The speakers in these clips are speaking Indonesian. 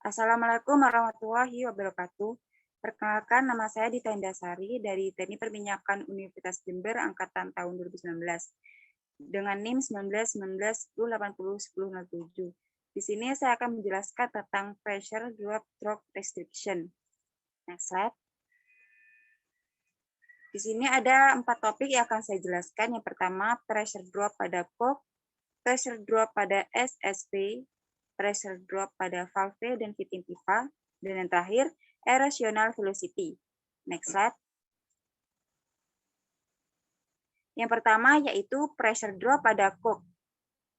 Assalamualaikum warahmatullahi wabarakatuh. Perkenalkan, nama saya Dita Indasari dari Teknik Perminyakan Universitas Jember angkatan tahun 2019 dengan NIM 191910801007. Di sini saya akan menjelaskan tentang pressure drop restriction. Next slide. Di sini ada 4 topik yang akan saya jelaskan. Yang pertama, pressure drop pada coke, pressure drop pada SSP, pressure drop pada valve dan fitting pipa, dan yang terakhir, erosional velocity. Next slide. Yang pertama yaitu pressure drop pada coke.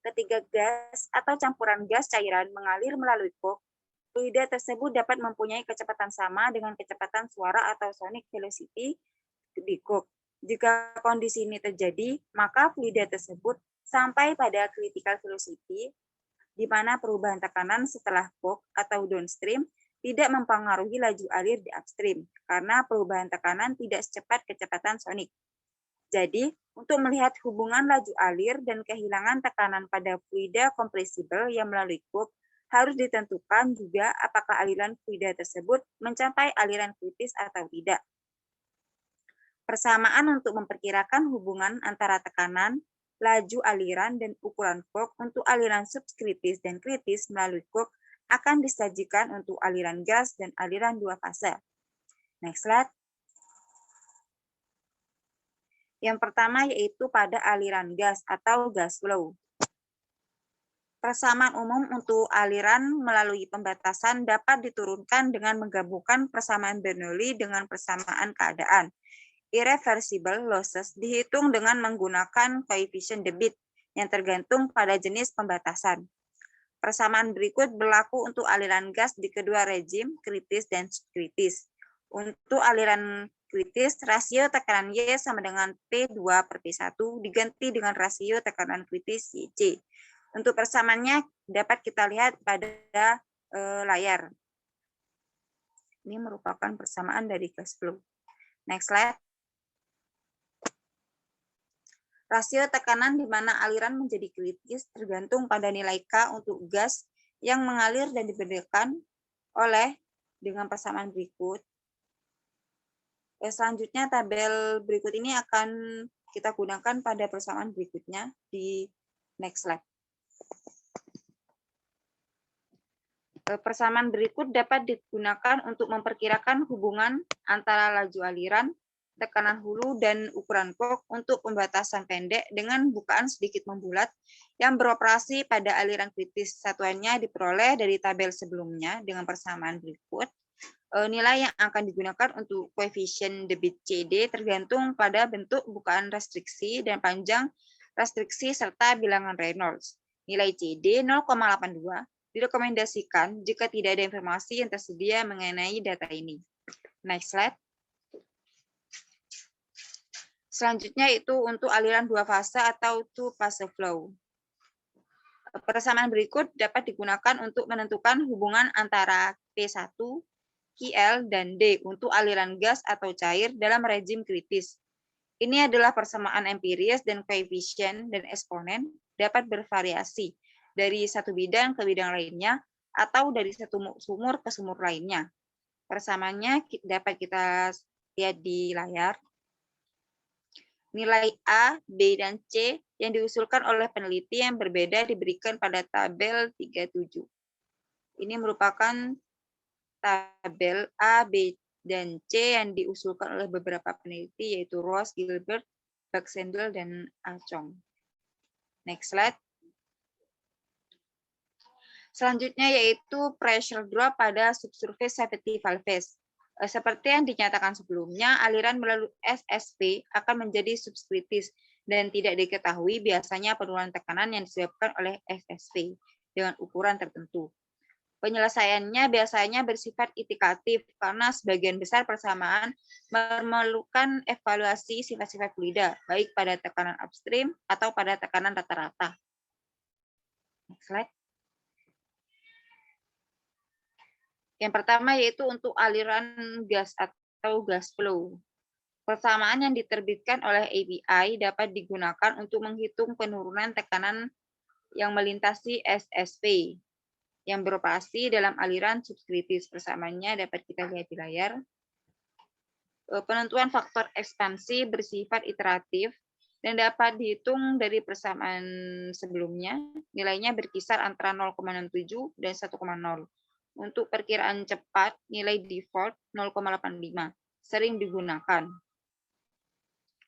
Ketika gas atau campuran gas cairan mengalir melalui coke, fluida tersebut dapat mempunyai kecepatan sama dengan kecepatan suara atau sonic velocity di coke. Jika kondisi ini terjadi, maka fluida tersebut sampai pada critical velocity, di mana perubahan tekanan setelah coke atau downstream tidak mempengaruhi laju alir di upstream, karena perubahan tekanan tidak secepat kecepatan sonik. Jadi, untuk melihat hubungan laju alir dan kehilangan tekanan pada fluida compressible yang melalui coke, harus ditentukan juga apakah aliran fluida tersebut mencapai aliran kritis atau tidak. Persamaan untuk memperkirakan hubungan antara tekanan, laju aliran, dan ukuran coke untuk aliran subkritis dan kritis melalui coke akan disajikan untuk aliran gas dan aliran dua fase. Next slide. Yang pertama yaitu pada aliran gas atau gas flow. Persamaan umum untuk aliran melalui pembatasan dapat diturunkan dengan menggabungkan persamaan Bernoulli dengan persamaan keadaan. Irreversible losses dihitung dengan menggunakan koefisien debit yang tergantung pada jenis pembatasan. Persamaan berikut berlaku untuk aliran gas di kedua rejim, kritis dan subkritis. Untuk aliran kritis, rasio tekanan Y sama dengan P2/P1 diganti dengan rasio tekanan kritis YC. Untuk persamaannya dapat kita lihat pada layar. Ini merupakan persamaan dari gas flow. Next slide. Rasio tekanan di mana aliran menjadi kritis tergantung pada nilai K untuk gas yang mengalir dan dibedakan oleh dengan persamaan berikut. Selanjutnya tabel berikut ini akan kita gunakan pada persamaan berikutnya di next slide. Persamaan berikut dapat digunakan untuk memperkirakan hubungan antara laju aliran, tekanan hulu, dan ukuran coke untuk pembatasan pendek dengan bukaan sedikit membulat yang beroperasi pada aliran kritis. Satuannya diperoleh dari tabel sebelumnya dengan persamaan berikut. Nilai yang akan digunakan untuk koefisien debit CD tergantung pada bentuk bukaan restriksi dan panjang restriksi serta bilangan Reynolds. Nilai CD 0,82 direkomendasikan jika tidak ada informasi yang tersedia mengenai data ini. Next slide. Selanjutnya itu untuk aliran dua fase atau two-phase flow. Persamaan berikut dapat digunakan untuk menentukan hubungan antara P1, QL, dan D untuk aliran gas atau cair dalam rejim kritis. Ini adalah persamaan empiris dan koefisien dan eksponen dapat bervariasi dari satu bidang ke bidang lainnya atau dari satu sumur ke sumur lainnya. Persamaannya dapat kita lihat di layar. Nilai A, B, dan C yang diusulkan oleh peneliti yang berbeda diberikan pada tabel 37. Ini merupakan tabel A, B, dan C yang diusulkan oleh beberapa peneliti yaitu Ross, Gilbert, Baxendale, dan Achong. Next slide. Selanjutnya yaitu pressure drop pada subsurface safety valves. Seperti yang dinyatakan sebelumnya, aliran melalui SSP akan menjadi subkritis dan tidak diketahui biasanya penurunan tekanan yang disebabkan oleh SSP dengan ukuran tertentu. Penyelesaiannya biasanya bersifat indikatif karena sebagian besar persamaan memerlukan evaluasi sifat-sifat fluida, baik pada tekanan upstream atau pada tekanan rata-rata. Next slide. Yang pertama yaitu untuk aliran gas atau gas flow. Persamaan yang diterbitkan oleh API dapat digunakan untuk menghitung penurunan tekanan yang melintasi SSP. yang beroperasi dalam aliran subkritis. Persamaannya dapat kita lihat di layar. Penentuan faktor ekspansi bersifat iteratif dan dapat dihitung dari persamaan sebelumnya. Nilainya berkisar antara 0,67 dan 1,0. Untuk perkiraan cepat, nilai default 0,85 sering digunakan.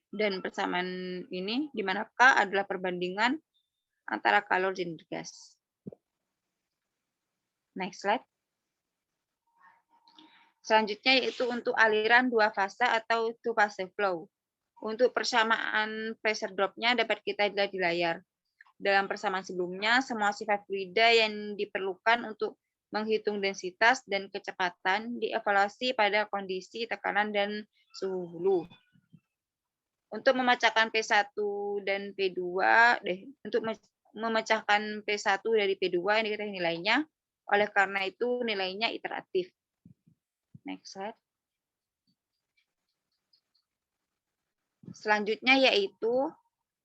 Dan persamaan ini di mana K adalah perbandingan antara kalor dan gas. Next slide. Selanjutnya yaitu untuk aliran dua fase atau two phase flow. Untuk persamaan pressure drop-nya dapat kita lihat di layar. Dalam persamaan sebelumnya, semua sifat fluida yang diperlukan untuk menghitung densitas dan kecepatan dievaluasi pada kondisi tekanan dan suhu hulu. Untuk memecahkan P1 dan P2, untuk memecahkan P1 dari P2 ini kita nilainya, oleh karena itu nilainya iteratif. Next slide. Selanjutnya yaitu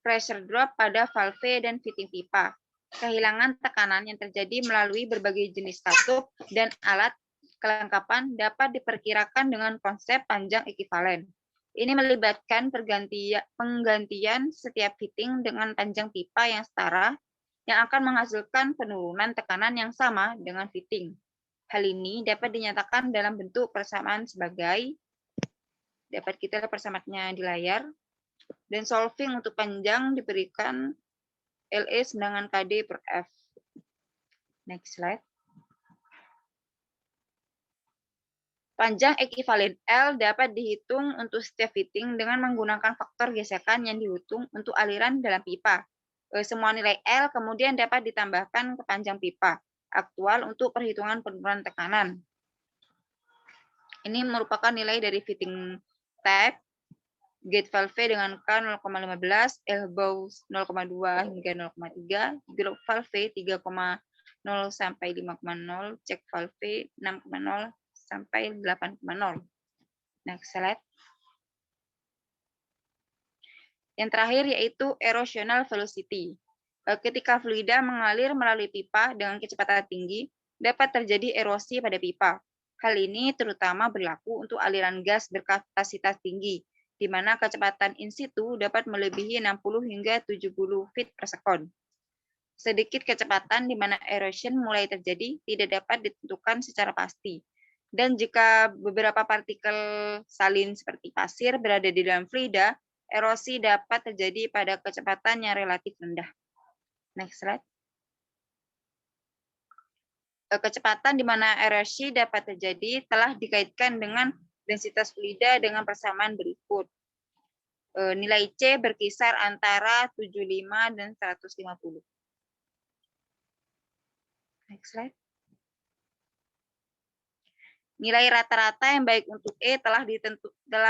pressure drop pada valve dan fitting pipa. Kehilangan tekanan yang terjadi melalui berbagai jenis katup dan alat kelengkapan dapat diperkirakan dengan konsep panjang ekivalen. Ini melibatkan penggantian setiap fitting dengan panjang pipa yang setara yang akan menghasilkan penurunan tekanan yang sama dengan fitting. Hal ini dapat dinyatakan dalam bentuk persamaan sebagai, dapat kita lihat persamaannya di layar, dan solving untuk panjang diberikan LE sedangkan KD per F. Next slide. Panjang ekivalen L dapat dihitung untuk setiap fitting dengan menggunakan faktor gesekan yang dihitung untuk aliran dalam pipa. Semua nilai L kemudian dapat ditambahkan ke panjang pipa aktual untuk perhitungan penurunan tekanan. Ini merupakan nilai dari fitting type, gate valve dengan K 0,15, elbow 0,2 hingga 0,3, group valve 3,0 sampai 5,0, check valve 6,0 sampai 8,0. Next slide. Yang terakhir yaitu erosional velocity. Ketika fluida mengalir melalui pipa dengan kecepatan tinggi, dapat terjadi erosi pada pipa. Hal ini terutama berlaku untuk aliran gas berkapasitas tinggi, di mana kecepatan in situ dapat melebihi 60 hingga 70 feet per second. Sedikit kecepatan di mana erosion mulai terjadi tidak dapat ditentukan secara pasti. Dan jika beberapa partikel salin seperti pasir berada di dalam fluida, erosi dapat terjadi pada kecepatan yang relatif rendah. Next slide. Kecepatan di mana erosi dapat terjadi telah dikaitkan dengan densitas fluida dengan persamaan berikut. Nilai C berkisar antara 75 dan 150. Next slide. Nilai rata-rata yang baik untuk E telah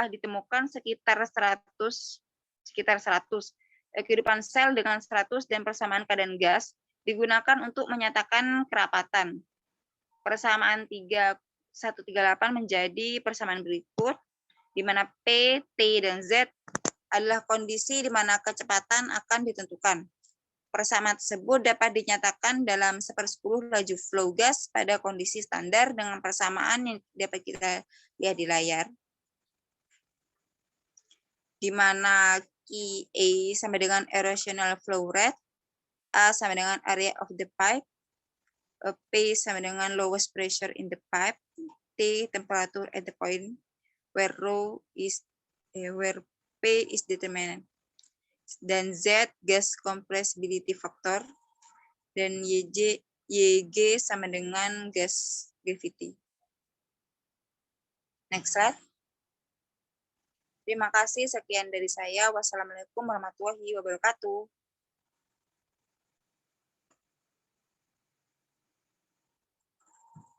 ditemukan sekitar 100. Kehidupan sel dengan 100 dan persamaan keadaan gas digunakan untuk menyatakan kerapatan. Persamaan 138 menjadi persamaan berikut, di mana P, T, dan Z adalah kondisi di mana kecepatan akan ditentukan. Persamaan tersebut dapat dinyatakan dalam 1/10 laju flow gas pada kondisi standar dengan persamaan yang dapat kita lihat di layar, di mana QA sama dengan erosional flow rate, A sama dengan area of the pipe, P sama dengan lowest pressure in the pipe, T temperature at the point where P is determined, dan Z gas compressibility factor, dan YG sama dengan gas gravity. Next slide. Terima kasih, sekian dari saya. Wassalamualaikum warahmatullahi wabarakatuh.